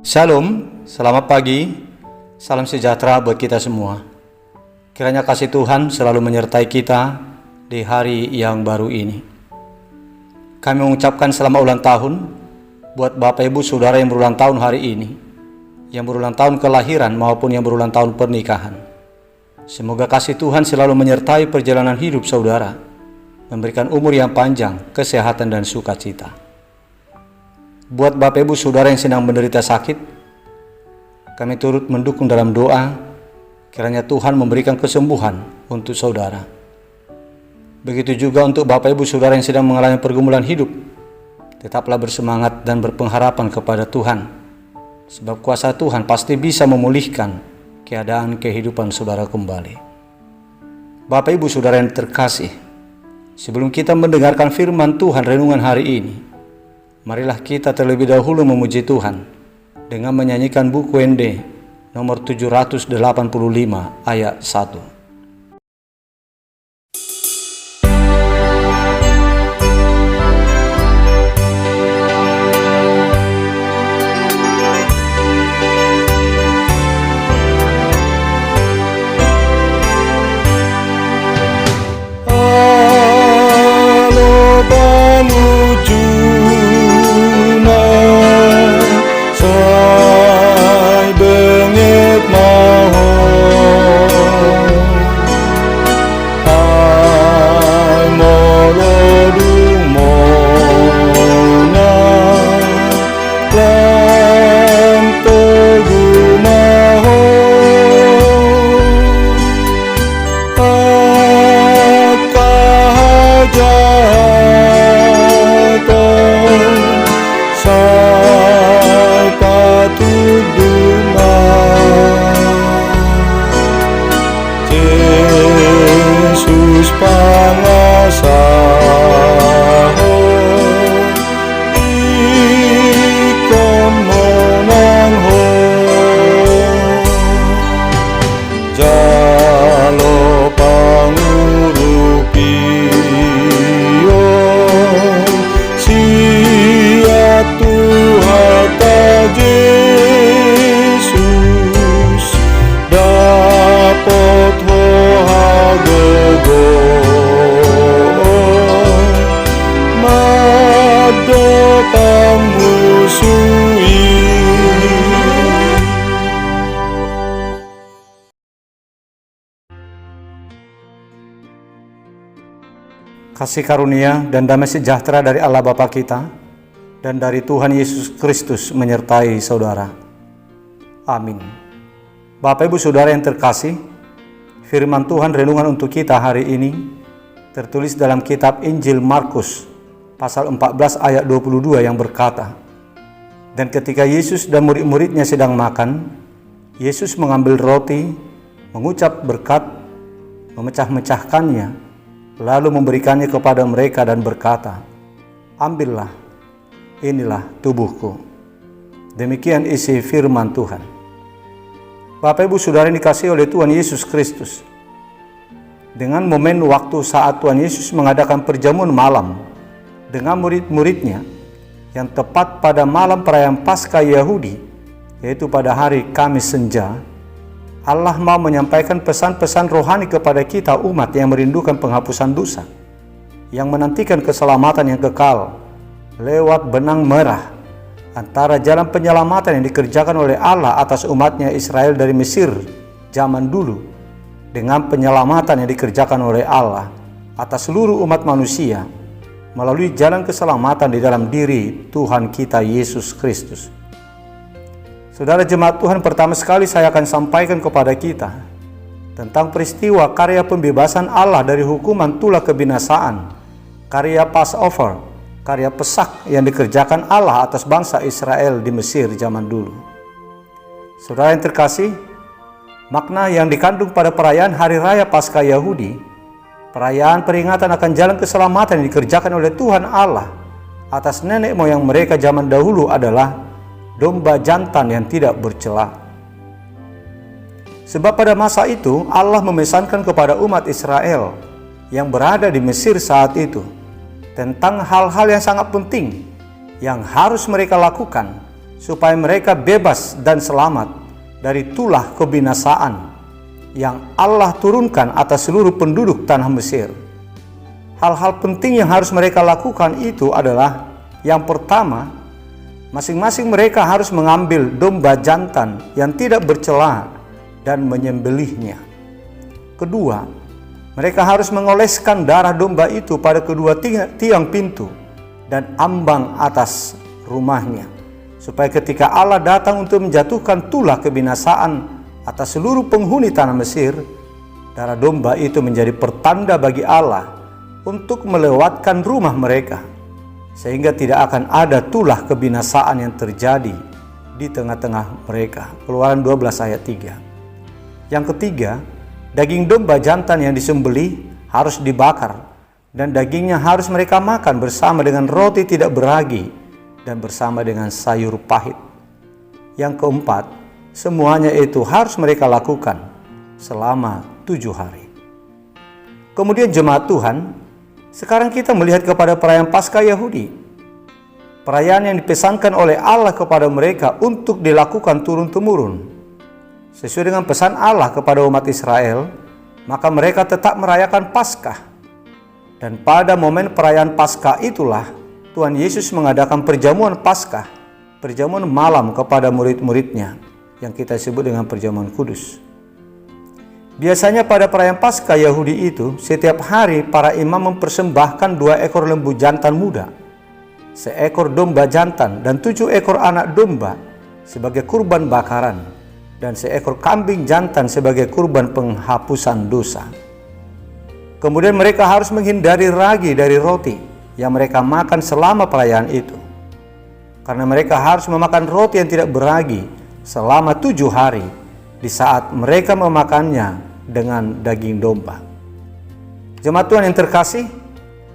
Shalom, selamat pagi, salam sejahtera buat kita semua. Kiranya kasih Tuhan selalu menyertai kita di hari yang baru ini. Kami mengucapkan selamat ulang tahun buat Bapak Ibu Saudara yang berulang tahun hari ini, yang berulang tahun kelahiran maupun yang berulang tahun pernikahan. Semoga kasih Tuhan selalu menyertai perjalanan hidup saudara, memberikan umur yang panjang, kesehatan dan sukacita. Buat Bapak Ibu Saudara yang sedang menderita sakit, kami turut mendukung dalam doa, kiranya Tuhan memberikan kesembuhan untuk saudara. Begitu juga untuk Bapak Ibu Saudara yang sedang mengalami pergumulan hidup, tetaplah bersemangat dan berpengharapan kepada Tuhan, sebab kuasa Tuhan pasti bisa memulihkan keadaan kehidupan saudara kembali. Bapak Ibu Saudara yang terkasih, sebelum kita mendengarkan firman Tuhan renungan hari ini, marilah kita terlebih dahulu memuji Tuhan dengan menyanyikan buku ND nomor 785 ayat 1. Kasih karunia dan damai sejahtera dari Allah Bapa kita dan dari Tuhan Yesus Kristus menyertai saudara. Amin. Bapak Ibu Saudara yang terkasih, firman Tuhan renungan untuk kita hari ini tertulis dalam kitab Injil Markus pasal 14 ayat 22 yang berkata, "Dan ketika Yesus dan murid-muridnya sedang makan, Yesus mengambil roti, mengucap berkat, memecah-mecahkannya, lalu memberikannya kepada mereka dan berkata, 'Ambillah, inilah tubuhku.'" Demikian isi firman Tuhan. Bapak Ibu Saudara yang dikasihi oleh Tuhan Yesus Kristus, dengan momen waktu saat Tuhan Yesus mengadakan perjamuan malam dengan murid-muridnya yang tepat pada malam perayaan Paskah Yahudi, yaitu pada hari Kamis Senja, Allah mau menyampaikan pesan-pesan rohani kepada kita umat yang merindukan penghapusan dosa, yang menantikan keselamatan yang kekal lewat benang merah antara jalan penyelamatan yang dikerjakan oleh Allah atas umatnya Israel dari Mesir zaman dulu dengan penyelamatan yang dikerjakan oleh Allah atas seluruh umat manusia melalui jalan keselamatan di dalam diri Tuhan kita Yesus Kristus. Saudara jemaat Tuhan, pertama sekali saya akan sampaikan kepada kita tentang peristiwa karya pembebasan Allah dari hukuman tulah kebinasaan, karya Passover, karya Pesak yang dikerjakan Allah atas bangsa Israel di Mesir zaman dulu. Saudara yang terkasih, makna yang dikandung pada perayaan Hari Raya Paskah Yahudi, perayaan peringatan akan jalan keselamatan yang dikerjakan oleh Tuhan Allah atas nenek moyang mereka zaman dahulu adalah domba jantan yang tidak bercela. Sebab pada masa itu Allah memesankan kepada umat Israel yang berada di Mesir saat itu tentang hal-hal yang sangat penting yang harus mereka lakukan supaya mereka bebas dan selamat dari tulah kebinasaan yang Allah turunkan atas seluruh penduduk tanah Mesir. Hal-hal penting yang harus mereka lakukan itu adalah, yang pertama, masing-masing mereka harus mengambil domba jantan yang tidak bercela dan menyembelihnya. Kedua, mereka harus mengoleskan darah domba itu pada kedua tiang pintu dan ambang atas rumahnya, supaya ketika Allah datang untuk menjatuhkan tulah kebinasaan atas seluruh penghuni tanah Mesir, darah domba itu menjadi pertanda bagi Allah untuk melewatkan rumah mereka, sehingga tidak akan ada tulah kebinasaan yang terjadi di tengah-tengah mereka. Keluaran 12 ayat 3. Yang ketiga, daging domba jantan yang disembelih harus dibakar, dan dagingnya harus mereka makan bersama dengan roti tidak beragi dan bersama dengan sayur pahit. Yang keempat, semuanya itu harus mereka lakukan selama 7 hari. Kemudian jemaat Tuhan, sekarang kita melihat kepada perayaan Paskah Yahudi. Perayaan yang dipesankan oleh Allah kepada mereka untuk dilakukan turun-temurun. Sesuai dengan pesan Allah kepada umat Israel, maka mereka tetap merayakan Paskah. Dan pada momen perayaan Paskah itulah Tuhan Yesus mengadakan perjamuan Paskah, perjamuan malam kepada murid-muridnya, yang kita sebut dengan perjamuan kudus. Biasanya pada perayaan Paskah Yahudi itu, setiap hari para imam mempersembahkan 2 ekor lembu jantan muda, seekor domba jantan dan 7 ekor anak domba sebagai kurban bakaran, dan seekor kambing jantan sebagai kurban penghapusan dosa. Kemudian mereka harus menghindari ragi dari roti yang mereka makan selama perayaan itu, karena mereka harus memakan roti yang tidak beragi selama 7 hari di saat mereka memakannya dengan daging domba. Jemaat Tuhan yang terkasih,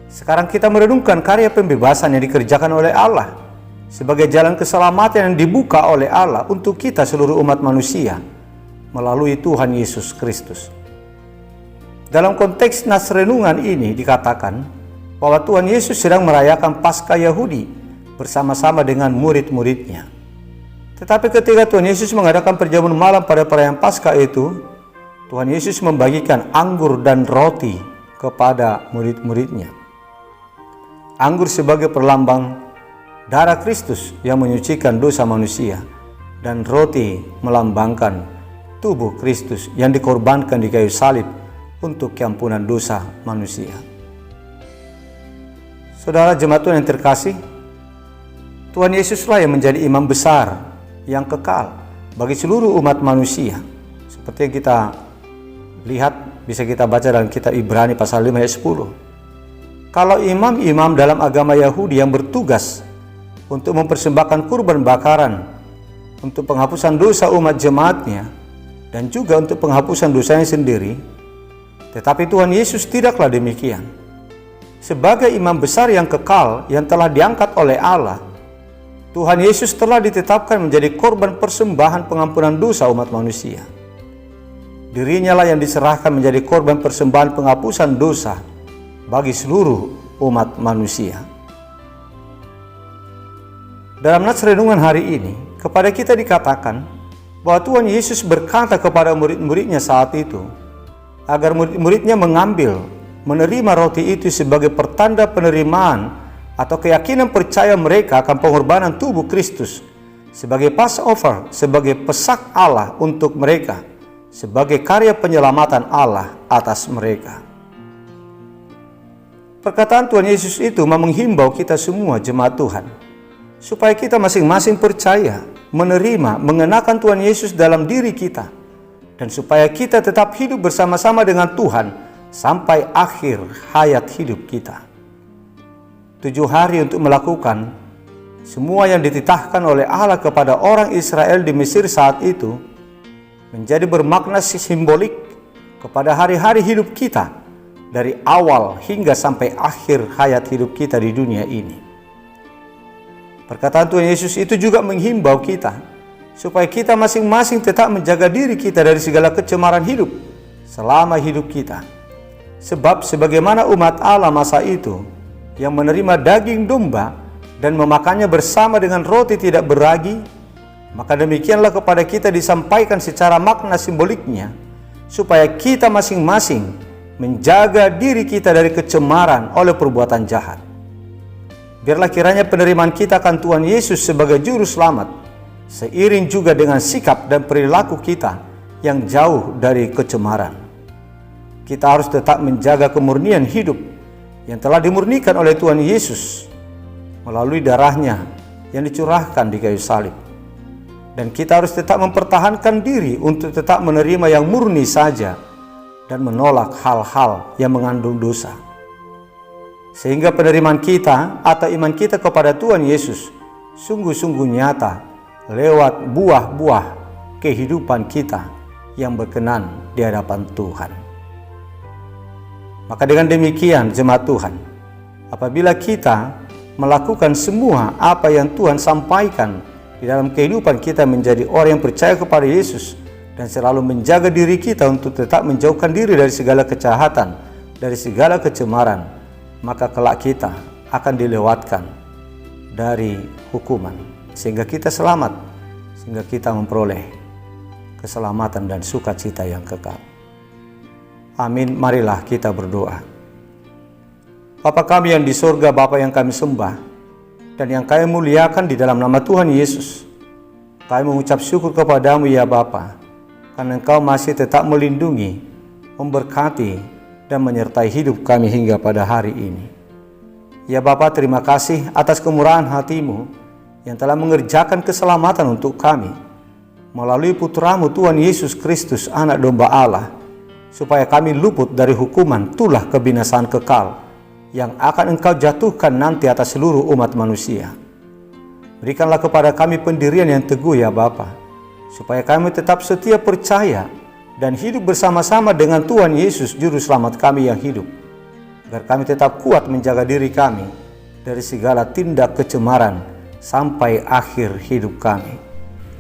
sekarang kita merenungkan karya pembebasan yang dikerjakan oleh Allah sebagai jalan keselamatan yang dibuka oleh Allah untuk kita seluruh umat manusia melalui Tuhan Yesus Kristus. Dalam konteks nas renungan ini dikatakan bahwa Tuhan Yesus sedang merayakan Paskah Yahudi bersama-sama dengan murid-muridnya. Tetapi ketika Tuhan Yesus mengadakan perjamuan malam pada perayaan Paskah itu, Tuhan Yesus membagikan anggur dan roti kepada murid-muridnya. Anggur sebagai perlambang darah Kristus yang menyucikan dosa manusia, dan roti melambangkan tubuh Kristus yang dikorbankan di kayu salib untuk keampunan dosa manusia. Saudara jemaat Tuhan yang terkasih, Tuhan Yesuslah yang menjadi imam besar yang kekal bagi seluruh umat manusia. Seperti yang kita lihat, bisa kita baca dalam kitab Ibrani pasal 5 ayat 10. Kalau imam-imam dalam agama Yahudi yang bertugas untuk mempersembahkan kurban bakaran untuk penghapusan dosa umat jemaatnya dan juga untuk penghapusan dosanya sendiri, tetapi Tuhan Yesus tidaklah demikian. Sebagai imam besar yang kekal yang telah diangkat oleh Allah, Tuhan Yesus telah ditetapkan menjadi korban persembahan pengampunan dosa umat manusia. Dirinya lah yang diserahkan menjadi korban persembahan penghapusan dosa bagi seluruh umat manusia. Dalam nats renungan hari ini, kepada kita dikatakan bahwa Tuhan Yesus berkata kepada murid-muridnya saat itu, agar murid-muridnya menerima roti itu sebagai pertanda penerimaan atau keyakinan percaya mereka akan pengorbanan tubuh Kristus sebagai Passover, sebagai pesak Allah untuk mereka, sebagai karya penyelamatan Allah atas mereka. Perkataan Tuhan Yesus itu menghimbau kita semua jemaat Tuhan, supaya kita masing-masing percaya, menerima, mengenakan Tuhan Yesus dalam diri kita, dan supaya kita tetap hidup bersama-sama dengan Tuhan sampai akhir hayat hidup kita. 7 hari untuk melakukan semua yang dititahkan oleh Allah kepada orang Israel di Mesir saat itu menjadi bermakna simbolik kepada hari-hari hidup kita dari awal hingga sampai akhir hayat hidup kita di dunia ini. Perkataan Tuhan Yesus itu juga menghimbau kita supaya kita masing-masing tetap menjaga diri kita dari segala kecemaran hidup selama hidup kita. Sebab sebagaimana umat Allah masa itu yang menerima daging domba dan memakannya bersama dengan roti tidak beragi Maka demikianlah kepada kita disampaikan secara makna simboliknya, supaya kita masing-masing menjaga diri kita dari kecemaran oleh perbuatan jahat. Biarlah kiranya penerimaan kita akan Tuhan Yesus sebagai Juru Selamat, seiring juga dengan sikap dan perilaku kita yang jauh dari kecemaran. Kita harus tetap menjaga kemurnian hidup yang telah dimurnikan oleh Tuhan Yesus melalui darahnya yang dicurahkan di kayu salib. Dan kita harus tetap mempertahankan diri untuk tetap menerima yang murni saja dan menolak hal-hal yang mengandung dosa. Sehingga penerimaan kita atau iman kita kepada Tuhan Yesus sungguh-sungguh nyata lewat buah-buah kehidupan kita yang berkenan di hadapan Tuhan. Maka dengan demikian jemaat Tuhan, apabila kita melakukan semua apa yang Tuhan sampaikan di dalam kehidupan kita menjadi orang yang percaya kepada Yesus dan selalu menjaga diri kita untuk tetap menjauhkan diri dari segala kejahatan, dari segala kecemaran, maka kelak kita akan dilewatkan dari hukuman sehingga kita selamat, sehingga kita memperoleh keselamatan dan sukacita yang kekal. Amin. Marilah kita berdoa. Bapa kami yang di surga, Bapa yang kami sembah dan yang kami muliakan di dalam nama Tuhan Yesus, kami mengucap syukur kepadamu ya Bapa, karena Engkau masih tetap melindungi, memberkati, dan menyertai hidup kami hingga pada hari ini. Ya Bapa, terima kasih atas kemurahan hati-Mu yang telah mengerjakan keselamatan untuk kami melalui Putra-Mu Tuhan Yesus Kristus, Anak Domba Allah, supaya kami luput dari hukuman tulah kebinasaan kekal yang akan Engkau jatuhkan nanti atas seluruh umat manusia. Berikanlah kepada kami pendirian yang teguh ya Bapa, supaya kami tetap setia percaya dan hidup bersama-sama dengan Tuhan Yesus Juru Selamat kami yang hidup, agar kami tetap kuat menjaga diri kami dari segala tindak kecemaran sampai akhir hidup kami.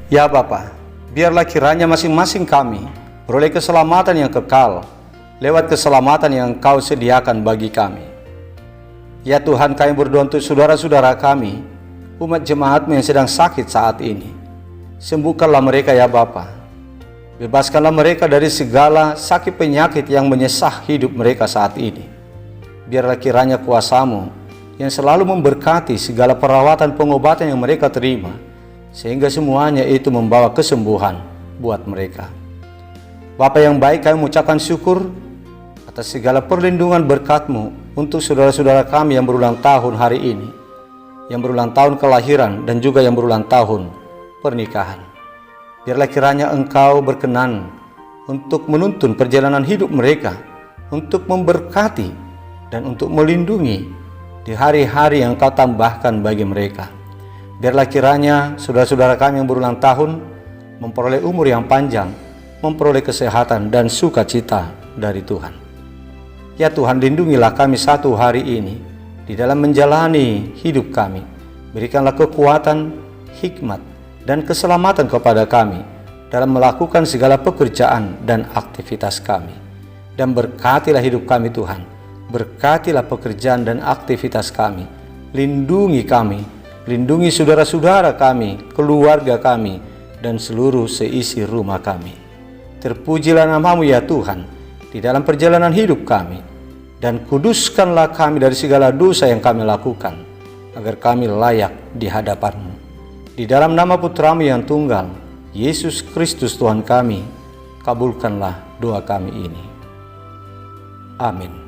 Ya Bapa, biarlah kiranya masing-masing kami beroleh keselamatan yang kekal lewat keselamatan yang Engkau sediakan bagi kami. Ya Tuhan, kami berdoa untuk saudara-saudara kami, umat jemaat-Mu yang sedang sakit saat ini. Sembuhkanlah mereka ya Bapa. Bebaskanlah mereka dari segala sakit penyakit yang menyesah hidup mereka saat ini. Biarlah kiranya kuasa-Mu yang selalu memberkati segala perawatan pengobatan yang mereka terima, sehingga semuanya itu membawa kesembuhan buat mereka. Bapa yang baik, kami mengucapkan syukur atas segala perlindungan berkat-Mu untuk saudara-saudara kami yang berulang tahun hari ini, yang berulang tahun kelahiran dan juga yang berulang tahun pernikahan. Biarlah kiranya Engkau berkenan untuk menuntun perjalanan hidup mereka, untuk memberkati dan untuk melindungi di hari-hari yang Engkau tambahkan bagi mereka. Biarlah kiranya saudara-saudara kami yang berulang tahun memperoleh umur yang panjang, memperoleh kesehatan dan sukacita dari Tuhan. Ya Tuhan, lindungilah kami satu hari ini di dalam menjalani hidup kami. Berikanlah kekuatan, hikmat, dan keselamatan kepada kami dalam melakukan segala pekerjaan dan aktivitas kami. Dan berkatilah hidup kami Tuhan, berkatilah pekerjaan dan aktivitas kami. Lindungi kami, lindungi saudara-saudara kami, keluarga kami, dan seluruh seisi rumah kami. Terpujilah nama-Mu ya Tuhan di dalam perjalanan hidup kami, dan kuduskanlah kami dari segala dosa yang kami lakukan, agar kami layak di hadapan-Mu. Di dalam nama Putra-Mu yang tunggal, Yesus Kristus Tuhan kami, kabulkanlah doa kami ini. Amin.